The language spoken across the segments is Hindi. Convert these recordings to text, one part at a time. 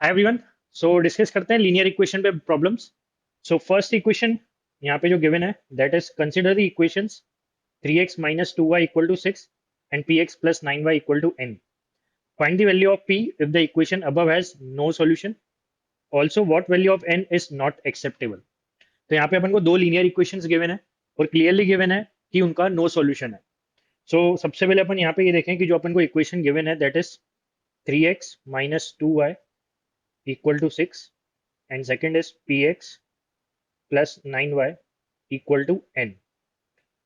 Hi everyone. सो डिस्कस करते हैं लीनियर इक्वेशन पे प्रॉब्लम्स। सो फर्स्ट इक्वेशन यहाँ पे जो गिवन है that is consider the equations 3x minus 2y equal to 6 and px plus 9y equal to n. Find the value of p if the equation above has no solution. Also, what value of n is not acceptable. तो यहाँ पे अपन को दो लीनियर इक्वेशंस गिवन है और क्लियरली गिवन है कि उनका नो सॉल्यूशन है। सो सबसे पहले अपन यहाँ पे ये देखें कि जो अपन को इक्वेशन गिवन है that is 3x minus 2y equal to 6 and second is px plus 9y equal to n.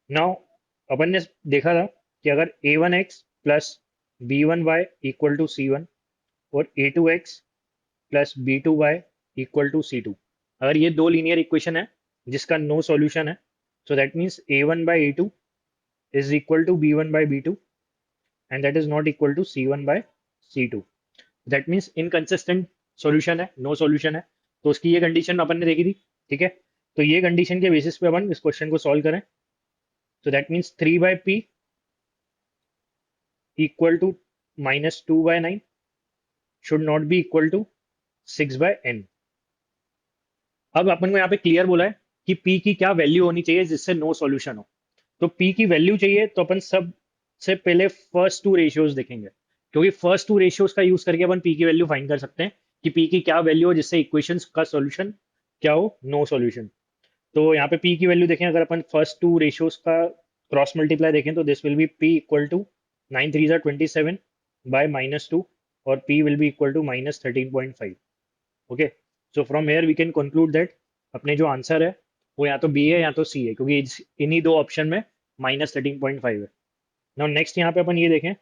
Now अपन ने देखा था कि अगर a1x plus b1y equal to c1 और a2x plus b2y equal to c2, अगर ये दो लीनियर इक्वेशन है जिसका नो सॉल्यूशन है, so that means a1 by a2 is equal to b1 by b2 and that is not equal to c1 by c2। That means inconsistent solution है, नो सॉल्यूशन है। तो उसकी ये कंडीशन अपन ने देखी थी। ठीक है, तो ये कंडीशन के बेसिस पे अपन इस क्वेश्चन को सॉल्व करें। So that means 3 by p equal to minus 2 by 9 should not be equal to 6 by n. अब अपन को यहाँ पे क्लियर बोला है कि p की क्या वैल्यू होनी चाहिए जिससे नो सॉल्यूशन हो। तो p की वैल्यू चाहिए तो अपन सबसे पहले फर्स्ट टू रेशियोज देखेंगे, क्योंकि फर्स्ट टू रेशियोज का यूज करके अपन p की वैल्यू फाइंड कर सकते हैं कि p की क्या वैल्यू हो जिससे इक्वेशंस का सॉल्यूशन क्या हो, नो सॉल्यूशन। तो यहाँ पे p की वैल्यू देखें, अगर अपन फर्स्ट टू रेशियोज का क्रॉस मल्टीप्लाई देखें तो this will be p equal to 9 3 जार 27 बाय -2 और p will be equal to -13.5। Okay, so from here we can conclude that अपने जो आंसर है वो या तो b है या तो c है, क्योंकि इन्हीं दो ऑप्शन में -13.5 है। नाउ नेक्स्ट यहाँ पे अपन ये देखें,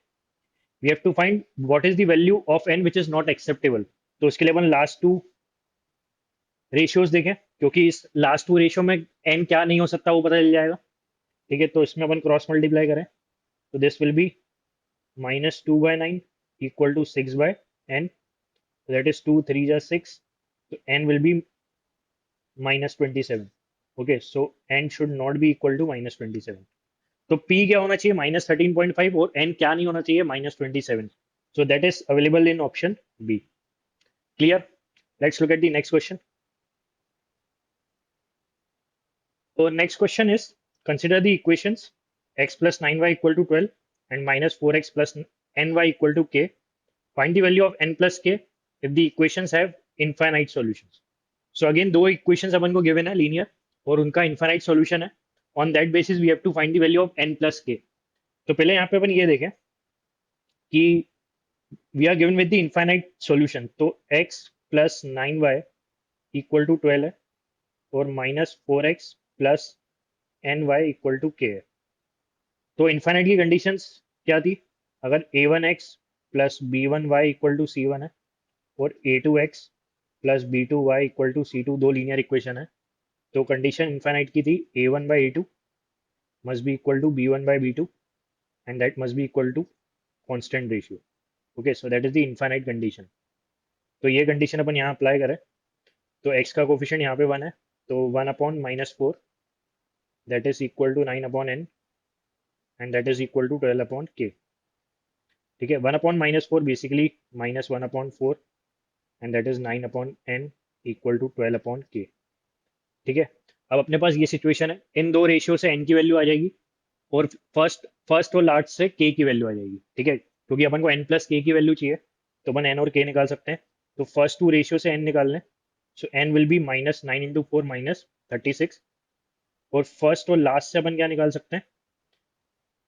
we have to find what is the value of n which is not acceptable. तो उसके लिए अपन लास्ट टू रेशियोज देखें, क्योंकि इस लास्ट टू रेशियो में n क्या नहीं हो सकता वो पता चल जाएगा। ठीक है, तो इसमें अपन क्रॉस मल्टीप्लाई करें तो this will B -2 by 9 equal to 6 by n, that is 2 3 जा 6, so n will be -27। okay, so n should not be equal to -27। तो p क्या होना चाहिए, -13.5, और n क्या नहीं होना चाहिए, -27। so that is available in option b। clear? Let's look at the next question। so next question is, consider the equations x plus 9y equal to 12 and minus 4x plus ny equal to k. Find the value of n plus k if the equations have infinite solutions। So again दो equations अपन को given है linear और उनका infinite solution है। On that basis we have to find the value of n plus k। तो पहले यहाँ पे अपन ये देखें कि we are given with the infinite solution, तो x plus 9y equal to 12 है और minus 4x plus ny equal to k है। तो infinite की conditions क्या थी, अगर a1x plus b1y equal to c1 है और a2x plus b two y equal to c two दो लीनियर इक्वेशन है, तो कंडीशन इनफाइनाइट की थी a1 by a2 must be equal to b1 by b2 and that must be equal to constant ratio. Okay, so that is the infinite condition. तो ये कंडीशन अपन यहाँ अप्लाई करें तो x का कोफिशिएंट यहाँ पे 1 है, तो 1/-4 that is equal to 9/n and that is equal to 12/k। ठीक है, 1/-4 basically -1/4 and that is 9/n equal to 12/k। ठीक है, अब अपने पास ये सिचुएशन है, इन दो रेशियो से n की वैल्यू आ जाएगी और फर्स्ट फर्स्ट और लास्ट से k की वैल्यू आ जाएगी। ठीक है, क्योंकि अपन को n प्लस k की वैल्यू चाहिए तो अपन n और k निकाल सकते हैं। तो फर्स्ट टू रेशियो से n निकाल लें, सो n विल बी -9 × 4 -36, और फर्स्ट और लास्ट से अपन क्या निकाल सकते हैं,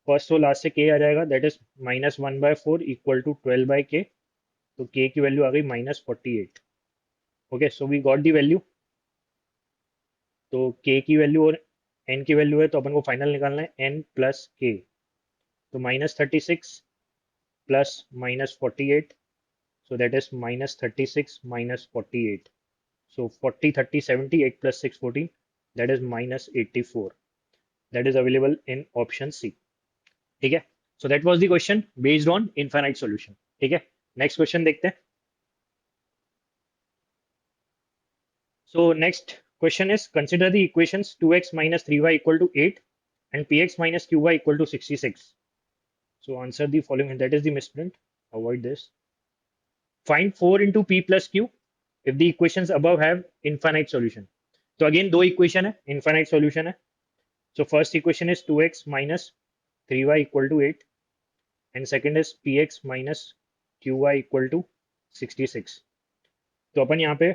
फर्स्ट और लास्ट से k आ जाएगा, that is -1/4 equal to 12/k, तो k की वैल्यू आ गई -48। Okay, so we got the value. तो k की वैल्यू और n की वैल्यू है तो अपन को फाइनल निकालना है n प्लस k। तो -36 plus -48, so that is -36 -48, so 40 30 70, 8 plus 6 14, that is -84, that is available in option C। ठीक है, so that was the question based on infinite solution। ठीक है, next question देखते हैं। so next question is, consider the equations 2x minus 3y equal to 8 and px minus qy equal to 66। so answer the following, that is the misprint, avoid this। Find 4 into p plus q if the equations above have infinite solution. तो अगेन दो इक्वेशन है, इनफाइनाइट सॉल्यूशन है. So first equation is 2x minus 3y equal to 8 and second is px minus qy equal to 66. तो अपन यहाँ पे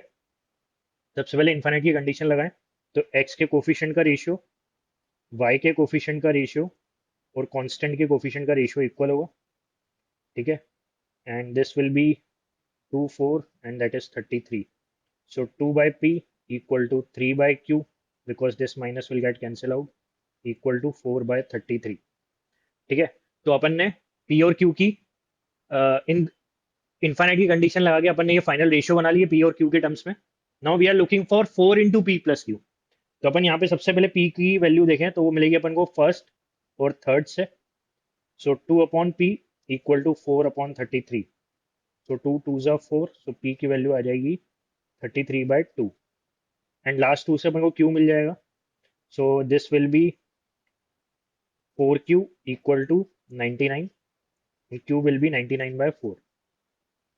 सबसे पहले इनफाइनाइट की कंडीशन लगाएं. तो x के कोफिशिएंट का रेशियो, y के कोफिशिएंट का रेशियो और कांस्टेंट के कोफिशिएंट का रेशियो इक्वल होगा. ठीक है. And this will B 2 4 and that is 33. So 2 by p equal to 3 by q because this minus will get cancel out equal to 4 by 33. ठीक है. तो अपन ने p और q की इन इनफाइनाइट की कंडीशन लगा के अपन ने ये फाइनल रेशियो बना लिए p और q के टर्म्स में. Now we are looking for 4 into p plus q. तो अपन यहाँ पे सबसे पहले p की वैल्यू देखें तो वो मिलेगी अपन को फर्स्ट और थर्ड से. So 2 upon p equal to 4 upon 33. So 2 2 ज़ा 4. सो p की वैल्यू आ जाएगी 33/2 एंड लास्ट 2 से अपन को q मिल जाएगा. So this will be 4q equal to 99 and q will be 99/4.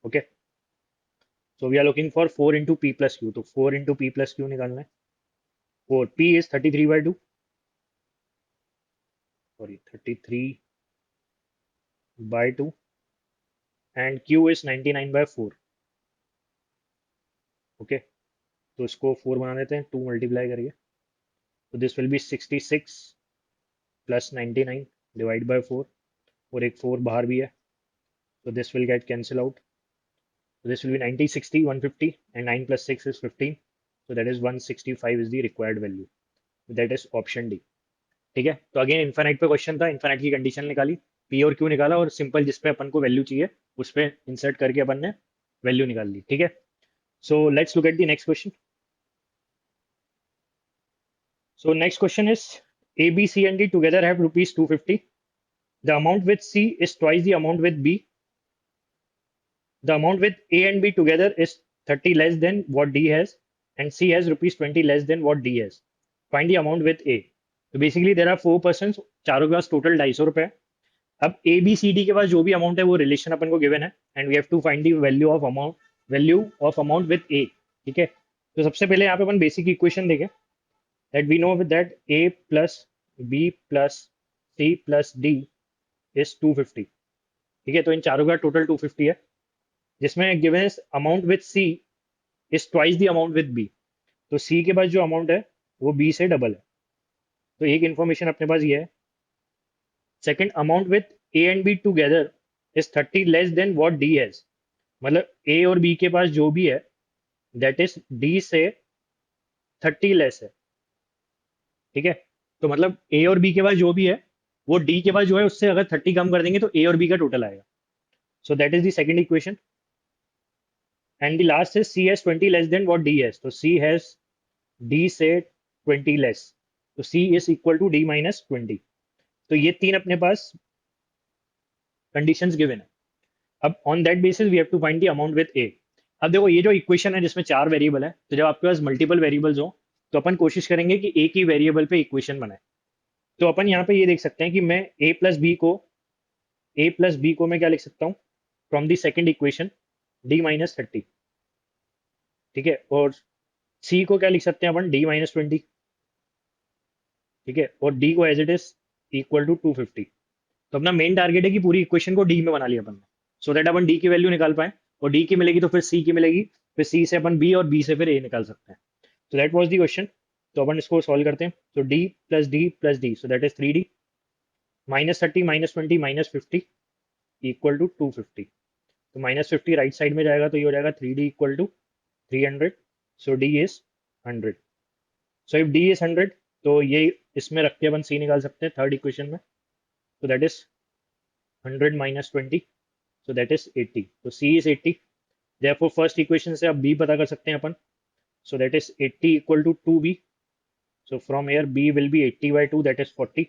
Okay. So we are looking for 4 into p plus q. तो 4 into p plus q निकालना है. 4 p is 33/2. Sorry, 33/2 and q is 99/4. Okay. तो इसको 4 बना देते हैं 2 मल्टीप्लाई करके. तो this will B 66 plus 99 divide by 4 और एक 4 बाहर भी है. So this will get cancel out. So this will be 90, 60, 150 and 9 plus 6 is 15. So that is 165 is the required value. That is option D. ठीक है. तो अगेन इनफाइनाइट पे क्वेश्चन था, इनफाइनाइट की कंडीशन निकाली, पी और क्यू निकाला और सिंपल जिस पे अपन को वैल्यू चाहिए उस पे इंसर्ट करके अपन ने वैल्यू निकाल ली. ठीक है. So let's look at the next question. So next question is A B C and D together have rupees 250. The amount with C is twice the amount with B. The amount with A and B together is 30 less than what D has and C has rupees 20 less than what D has. Find the amount with A. So basically there are 4 persons, चारों के पास टोटल 250 रुपए है. अब A B C D के पास जो भी अमाउंट है वो रिलेशन अपन को गिवन है and we have to find the value of amount with A. ठीक है. तो सबसे पहले यहाँ पे अपन बेसिक इक्वेशन देखें that we know that A plus B plus C plus D is 250. ठीक है. तो इन चारों का टोटल 250 है जिसमें given amount with C is twice the amount with B. तो सी के पास जो अमाउंट है वो बी से डबल है. तो एक इंफॉर्मेशन अपने पास ये है. Second, amount with A and be together is 30 less than what D has. मतलब ए और बी के पास जो भी है दैट इज डी से 30 लेस है. ठीक है. तो मतलब ए और बी के पास जो भी है वो डी के पास जो है उससे अगर 30 कम कर देंगे तो ए और बी का टोटल आएगा. सो that is the second equation. And the last is C has 20 less than what D has. So C has D से 20 less. तो C is equal to D minus 20. तो ये तीन अपने पास कंडीशंस गिवन है. अब on that basis we have to find the amount with A. अब देखो ये जो इक्वेशन है जिसमें 4 वेरिएबल है, तो जब आपके पास मल्टीपल वेरिएबल्स हो तो अपन कोशिश करेंगे कि एक ही वेरिएबल पे इक्वेशन बनाए. तो अपन यहाँ पे ये देख सकते हैं कि मैं A प्लस बी को मैं क्या लिख सकता हूँ from the second equation D minus 30. ठीक है. और सी को क्या लिख सकते हैं अपन D minus 20. ठीक है. और डी को as it is equal to 250. तो अपना मेन टारगेट है कि पूरी इक्वेशन को डी में बना लिया अपन ने सो दैट अपन डी की वैल्यू निकाल पाए और डी की मिलेगी तो फिर सी की मिलेगी, फिर सी से अपन बी और बी से फिर ए निकाल सकते हैं. तो दैट वाज द क्वेश्चन. तो अपन इसको सॉल्व करते हैं. तो D plus D so that is 3D minus 30 minus 20 minus 50 equal to 250. तो माइनस 50 राइट साइड में जाएगा तो ये हो जाएगा 3D equal to 300. So D is 100. So if D is 100 तो ये इसमें रख के अपन C निकाल सकते हैं थर्ड इक्वेशन में. तो that is 100 minus 20 so that is 80. तो C is 80. Therefore first equation से अब B पता कर सकते हैं अपन. So that is 80 equal to 2B. So from here B will be 80/2 that is 40.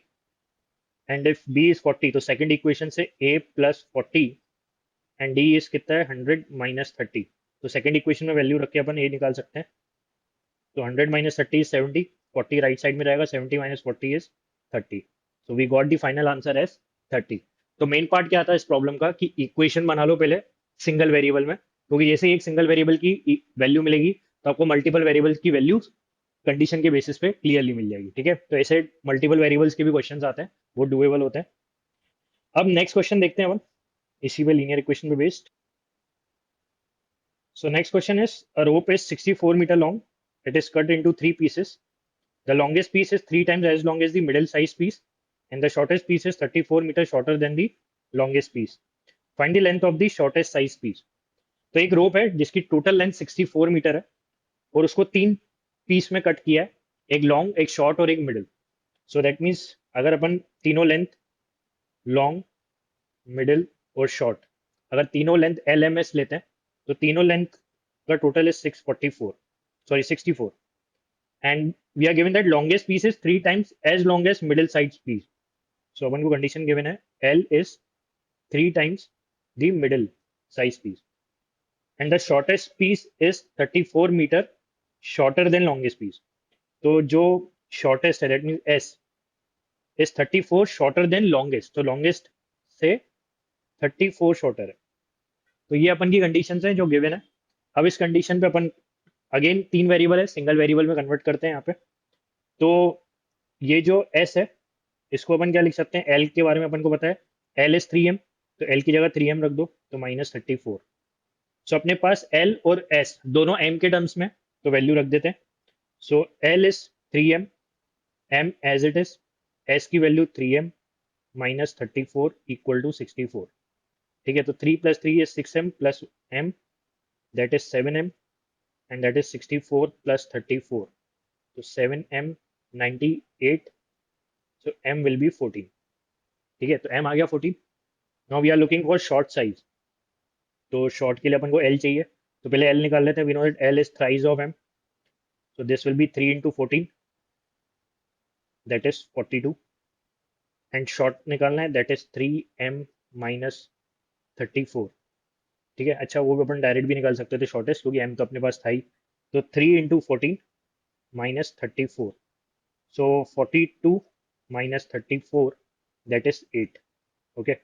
And if B is 40 तो सेकंड इक्वेशन से A plus 40 and D is कितना है 100 माइनस 30. तो सेकंड इक्वेशन में वैल्यू रख के अपन A निकाल सकते हैं. तो 100 माइनस 30 इज 70. 40 राइट साइड में रहेगा. 70 minus 40 is 30. So we got the final answer as 30. तो मेन पार्ट क्या था इस प्रॉब्लम का कि इक्वेशन बना लो पहले सिंगल वेरिएबल में, क्योंकि जैसे ही एक सिंगल वेरिएबल की वैल्यू मिलेगी तो आपको मल्टीपल वेरिएबल्स की वैल्यू कंडीशन के बेसिस पे क्लियरली मिल जाएगी। ठीक है, तो ऐसे मल्टीपल वेरिएबल्स के भी क्वेश्चंस आते हैं, वो डुएबल होते हैं। अब नेक्स्ट क्वेश्चन देखते हैं अपन, इसी पे लीनियर इक्वेशन पे based. So next question is, a rope is 64 meter long. It is cut into three pieces. The longest piece is three times as long as the middle size piece, and the shortest piece is 34 meter shorter than the longest piece. Find the length of the shortest size piece. तो एक रोप है जिसकी टोटल लेंथ 64 मीटर है और उसको तीन पीस में कट किया है, एक लॉन्ग, एक शॉर्ट और एक मिडिल। सो दैट मीन्स अगर अपन तीनों लेंथ लॉन्ग, मिडिल और शॉर्ट, अगर तीनों लेंथ एल एम एस लेते हैं तो तीनों लेंथ का total is 644, sorry 64, and we are given that longest piece is three times as long as middle size piece. So अपन को condition given है L is three times the middle size piece and the shortest piece is 34 meter shorter than longest piece. तो जो shortest है that means S is 34 shorter than longest, तो longest से 34 shorter है। तो ये अपन की कंडीशन है जो गिवन है। अब इस कंडीशन पे अपन अगेन तीन वेरिएबल है, सिंगल वेरिएबल में कन्वर्ट करते हैं यहाँ पे। तो ये जो S है इसको अपन क्या लिख सकते हैं, L के बारे में अपन को पता है, L इज 3m, तो L की जगह 3m रख दो तो -34। सो अपने पास L और S दोनों m के टर्म्स में, तो वैल्यू रख देते हैं। So L is 3m, m as it is, S की वैल्यू 3m -34 इक्वल टू 64। ठीक है, तो 3 + 3 is 6m plus m, that is 7m, and that is 64 + 34, तो 7m 98, so m will be 14। ठीक है, तो m आ गया 14। Now we are looking for short size, तो शॉर्ट के लिए अपन को l चाहिए, तो पहले l निकाल लेते हैं। We know that l is thrice of m, so this will be 3 into 14, that is 42, and short निकालना है, that is 3m minus 34। ठीक है, अच्छा वो भी अपन डायरेक्ट भी निकाल सकते थे शॉर्टेस्ट, क्योंकि m तो अपने पास था ही। तो 3 into 14 minus 34, so 42 minus 34, that is 8। Okay,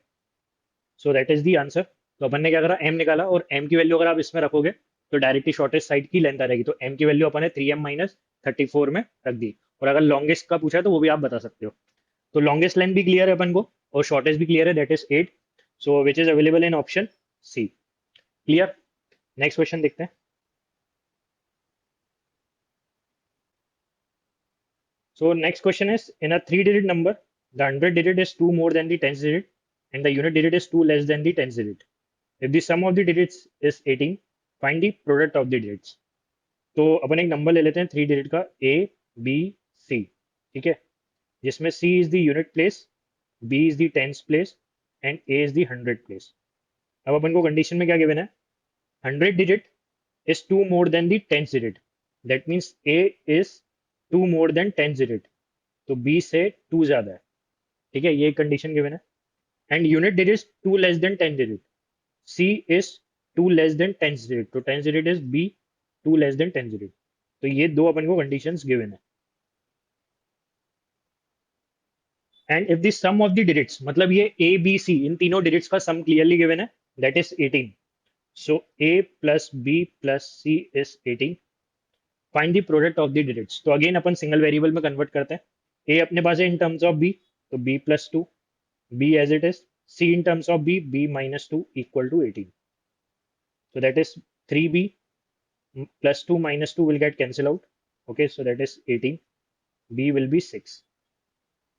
so that is the answer. तो अपन ने क्या करा, m निकाला, और m की वैल्यू अगर आप इसमें रखोगे तो डायरेक्टली शॉर्टेस्ट साइड की लेंथ आ जाएगी। तो m की वैल्यू अपन ने 3m माइनस 34 में रख दी, और अगर लॉन्गेस्ट का पूछा है तो वो भी आप बता सकते हो। तो लॉन्गेस्ट लेंथ भी क्लियर है अपन को और शॉर्टेस्ट भी क्लियर है, that is 8, so which is available in option C. Clear, next question देखते हैं। So next question is, in a three-digit number, the hundred digit is two more than the tens digit, and the unit digit is two less than the tens digit. If the sum of the digits is 18, find the product of the digits. तो अपन एक नंबर ले लेते हैं थ्री डिजिट का, A B C। ठीक है, जिसमें C is the unit place, B is the tens place and A is the hundred place. अब अपन को कंडीशन में क्या गिवन है, hundred digit is 2 more than the tens digit, that means A is 2 more than tens digit, तो B से 2 ज्यादा है। ठीक है, ये कंडीशन गिवन है। And unit digit 2 less than 10 digit, C is 2 less than tens digit, तो tens digit is B 2 less than 10 digit। तो ये दो अपन को कंडीशंस गिवन है। And if the sum of the digits, मतलब ये A B C इन तीनों डिजिट्स का सम क्लियरली गिवन है, that is 18। So A plus B plus C is 18। Find the product of the digits, तो अगेन अपन सिंगल वेरिएबल में कन्वर्ट करते हैं। A अपने पास है इन टर्म्स ऑफ B, तो B plus 2, B as it is, C in terms of B, B minus 2 equal to 18। So that is 3B plus 2 minus 2 will get cancel out. Okay, so that is 18, B will be 6।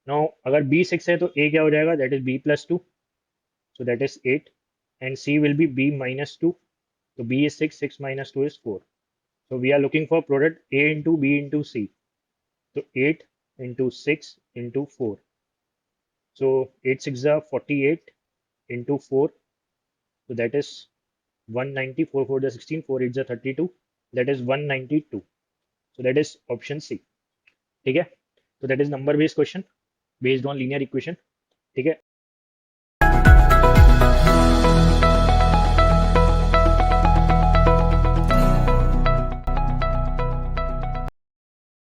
Now अगर B 6 है तो A क्या हो जाएगा, that is B plus 2, so that is 8, and C will be B minus 2, so B is 6, 6 minus 2 is 4। So we are looking for product A into B into C, so 8 into 6 into 4, so 8 6 are 48 into 4, so that is 190, 4 4 is 16, 4 8 is 32, that is 192, so that is option C। ठीक है, तो that is number based question based on linear equation। ठीक है,